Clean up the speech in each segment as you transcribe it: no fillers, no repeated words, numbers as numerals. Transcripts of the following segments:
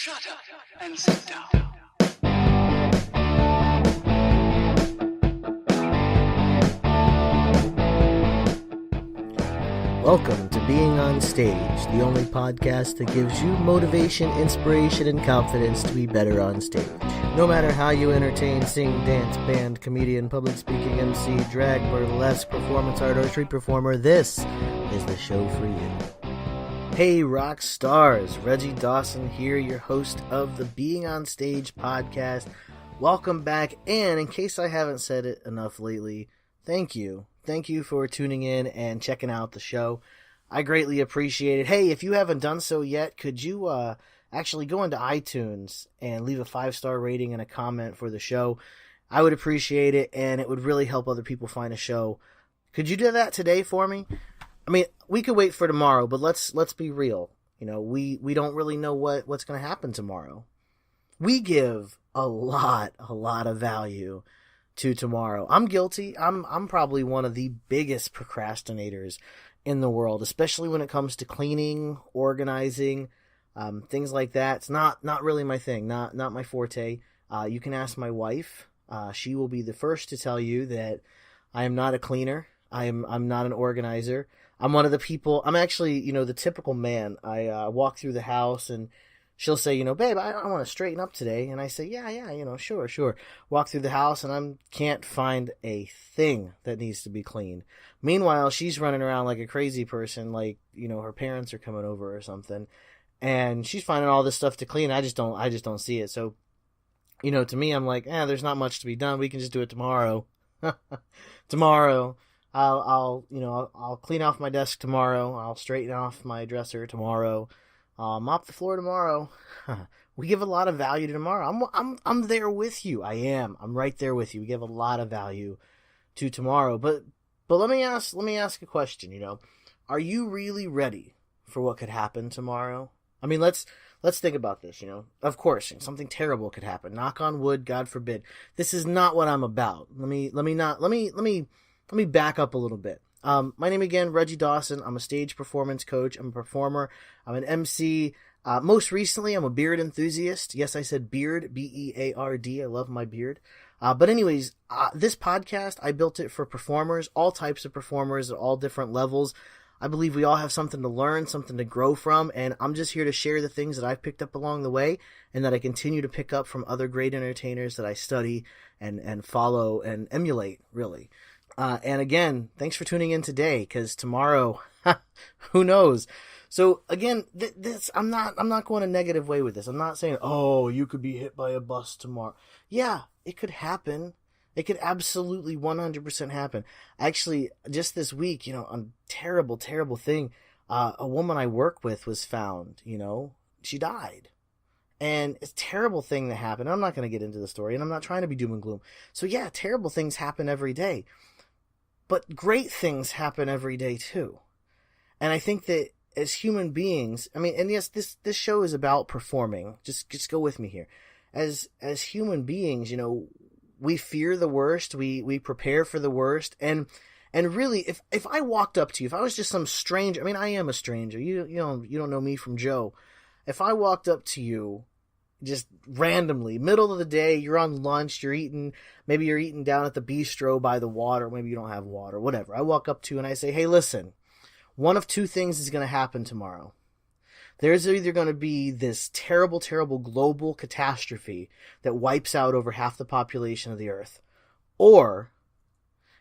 Shut up and sit down. Welcome to Being on Stage, the only podcast that gives you motivation, inspiration, and confidence to be better on stage. No matter how you entertain, sing, dance, band, comedian, public speaking, MC, drag, burlesque, performance art, or street performer, this is the show for you. Hey rock stars, Reggie Dawson here, your host of the Being on Stage podcast. Welcome back, and in case I haven't said it enough lately, thank you. Thank you for tuning in and checking out the show. I greatly appreciate it. Hey, if you haven't done so yet, could you actually go into iTunes and leave a 5-star rating and a comment for the show? I would appreciate it, and it would really help other people find a show. Could you do that today for me? I mean, we could wait for tomorrow, but let's be real. You know, we don't really know what's going to happen tomorrow. We give a lot of value to tomorrow. I'm guilty. I'm probably one of the biggest procrastinators in the world, especially when it comes to cleaning, organizing, things like that. It's not really my thing, not my forte. You can ask my wife. She will be the first to tell you that I am not a cleaner. I'm not an organizer. I'm one of the people. I'm actually, the typical man. I walk through the house and she'll say, babe, I want to straighten up today. And I say, yeah, sure. Walk through the house and I can't find a thing that needs to be cleaned. Meanwhile, she's running around like a crazy person, like, her parents are coming over or something. And she's finding all this stuff to clean. I just don't see it. So, to me, I'm like, there's not much to be done. We can just do it tomorrow. Tomorrow. I'll clean off my desk tomorrow. I'll straighten off my dresser tomorrow. Mop the floor tomorrow. We give a lot of value to tomorrow. I'm there with you. I am. I'm right there with you. We give a lot of value to tomorrow. But let me ask a question, Are you really ready for what could happen tomorrow? I mean, let's think about this, Of course, something terrible could happen. Knock on wood, God forbid. This is not what I'm about. Let me back up a little bit. My name again, Reggie Dawson. I'm a stage performance coach. I'm a performer. I'm an MC. Most recently, I'm a beard enthusiast. Yes, I said beard, B-E-A-R-D. I love my beard. But anyways, this podcast, I built it for performers, all types of performers at all different levels. I believe we all have something to learn, something to grow from, and I'm just here to share the things that I've picked up along the way and that I continue to pick up from other great entertainers that I study and follow and emulate, really. And again, thanks for tuning in today, because tomorrow, who knows? So again, I'm not going a negative way with this. I'm not saying, you could be hit by a bus tomorrow. Yeah, it could happen. It could absolutely 100% happen. Actually, just this week, a terrible, terrible thing. A woman I work with was found, she died. And it's a terrible thing that happened. I'm not going to get into the story, and I'm not trying to be doom and gloom. So yeah, terrible things happen every day. But great things happen every day too. And I think that as human beings, and yes, this show is about performing. Just go with me here. As human beings, we fear the worst, we prepare for the worst, and really, if I walked up to you, if I was just some stranger, I am a stranger. You don't know me from Joe. If I walked up to you just randomly, middle of the day, you're on lunch, maybe you're eating down at the bistro by the water, maybe you don't have water, whatever. I walk up to you and I say, hey, listen, one of two things is going to happen tomorrow. There's either going to be this terrible, terrible global catastrophe that wipes out over half the population of the earth, or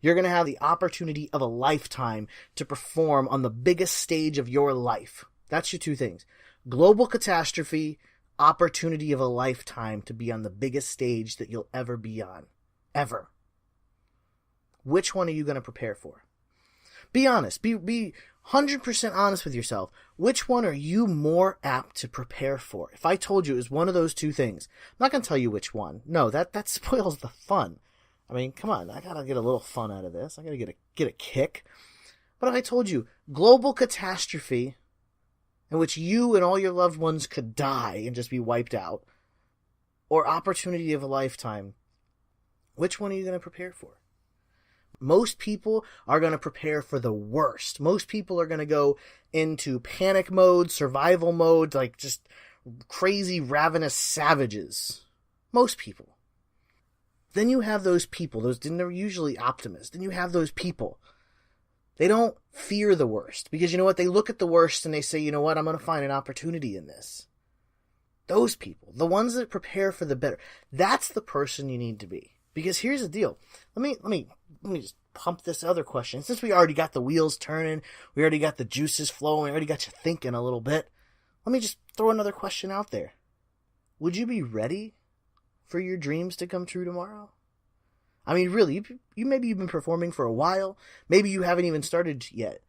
you're going to have the opportunity of a lifetime to perform on the biggest stage of your life. That's your two things. Global catastrophe, opportunity of a lifetime to be on the biggest stage that you'll ever be on. Ever. Which one are you going to prepare for? Be honest. Be 100% honest with yourself. Which one are you more apt to prepare for? If I told you it was one of those two things, I'm not going to tell you which one. No, that spoils the fun. Come on. I got to get a little fun out of this. I got to get a kick. But if I told you global catastrophe in which you and all your loved ones could die and just be wiped out, or opportunity of a lifetime, which one are you going to prepare for? Most people are going to prepare for the worst. Most people are going to go into panic mode, survival mode, like just crazy, ravenous savages. Most people. Then you have those people, they're usually optimists. Then you have those people. They don't fear the worst because you know what? They look at the worst and they say, you know what? I'm going to find an opportunity in this. Those people, the ones that prepare for the better, that's the person you need to be. Because here's the deal. Let me just pump this other question. Since we already got the wheels turning, we already got the juices flowing, we already got you thinking a little bit. Let me just throw another question out there. Would you be ready for your dreams to come true tomorrow? I mean, really, you maybe you've been performing for a while. Maybe you haven't even started yet.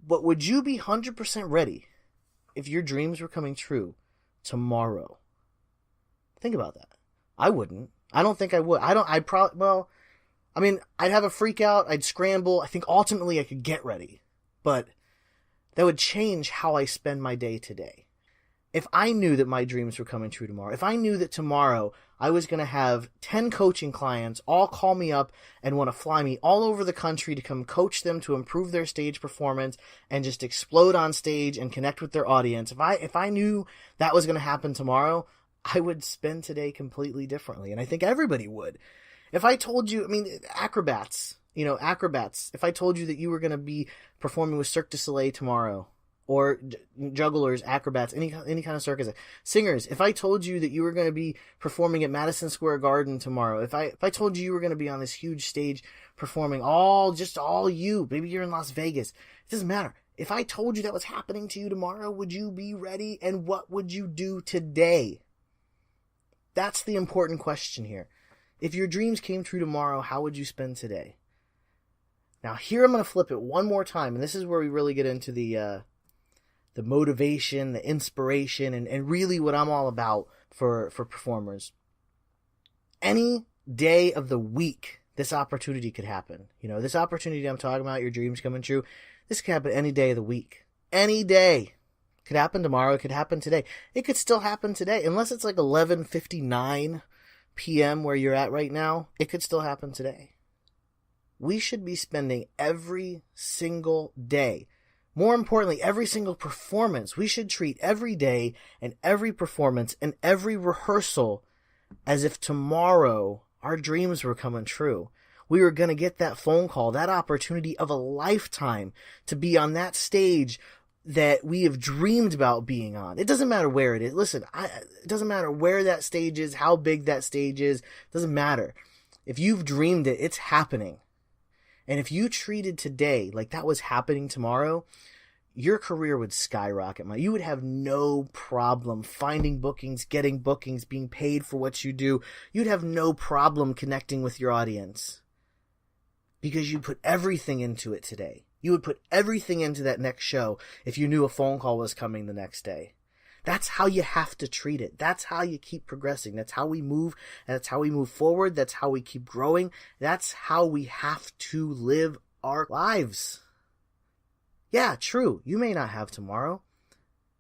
But would you be 100% ready if your dreams were coming true tomorrow? Think about that. I wouldn't. I don't think I would. I'd have a freak out. I'd scramble. I think ultimately I could get ready. But that would change how I spend my day today. If I knew that my dreams were coming true tomorrow, if I knew that tomorrow I was going to have 10 coaching clients all call me up and want to fly me all over the country to come coach them to improve their stage performance and just explode on stage and connect with their audience, if I knew that was going to happen tomorrow, I would spend today completely differently. And I think everybody would. If I told you, acrobats, if I told you that you were going to be performing with Cirque du Soleil tomorrow, or jugglers, acrobats, any kind of circus. Singers, if I told you that you were going to be performing at Madison Square Garden tomorrow, if I told you were going to be on this huge stage performing all you, maybe you're in Las Vegas, it doesn't matter. If I told you that was happening to you tomorrow, would you be ready? And what would you do today? That's the important question here. If your dreams came true tomorrow, how would you spend today? Now here I'm going to flip it one more time, and this is where we really get into the motivation, the inspiration, and really what I'm all about for performers. Any day of the week, this opportunity could happen. This opportunity I'm talking about, your dreams coming true, this could happen any day of the week. Any day. Could happen tomorrow, it could happen today. It could still happen today, unless it's like 11:59 p.m. where you're at right now, it could still happen today. We should be spending every single day, more importantly, every single performance, we should treat every day and every performance and every rehearsal as if tomorrow our dreams were coming true. We were going to get that phone call, that opportunity of a lifetime to be on that stage that we have dreamed about being on. It doesn't matter where it is. Listen, it doesn't matter where that stage is, how big that stage is. It doesn't matter. If you've dreamed it, it's happening. And if you treated today like that was happening tomorrow, your career would skyrocket. You would have no problem finding bookings, getting bookings, being paid for what you do. You'd have no problem connecting with your audience because you put everything into it today. You would put everything into that next show if you knew a phone call was coming the next day. That's how you have to treat it. That's how you keep progressing. That's how we move. That's how we move forward. That's how we keep growing. That's how we have to live our lives. Yeah, true. You may not have tomorrow,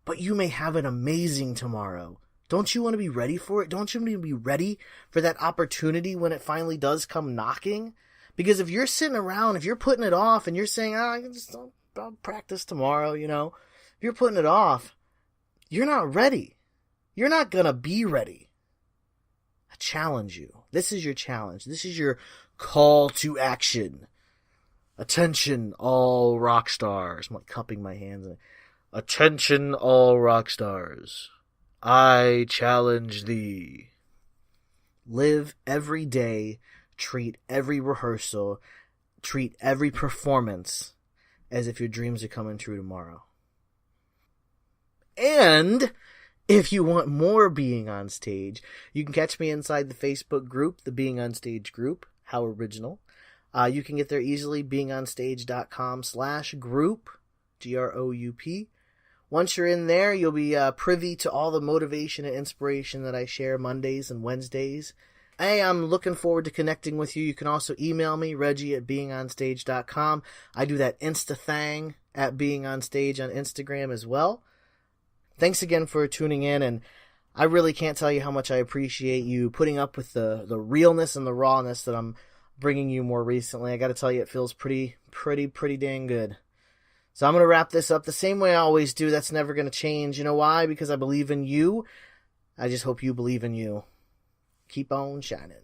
but you may have an amazing tomorrow. Don't you want to be ready for it? Don't you want to be ready for that opportunity when it finally does come knocking? Because if you're sitting around, if you're putting it off and you're saying, I'll practice tomorrow, if you're putting it off, you're not ready. You're not going to be ready. I challenge you. This is your challenge. This is your call to action. Attention, all rock stars. I'm like cupping my hands. Attention, all rock stars. I challenge thee. Live every day. Treat every rehearsal. Treat every performance as if your dreams are coming true tomorrow. And if you want more Being on Stage, you can catch me inside the Facebook group, the Being on Stage group. How original. You can get there easily, beingonstage.com/group, GROUP. Once you're in there, you'll be privy to all the motivation and inspiration that I share Mondays and Wednesdays. Hey, I'm looking forward to connecting with you. You can also email me, Reggie@beingonstage.com. I do that Insta thing at Being on Stage on Instagram as well. Thanks again for tuning in, and I really can't tell you how much I appreciate you putting up with the realness and the rawness that I'm bringing you more recently. I got to tell you, it feels pretty dang good. So I'm going to wrap this up the same way I always do. That's never going to change. You know why? Because I believe in you. I just hope you believe in you. Keep on shining.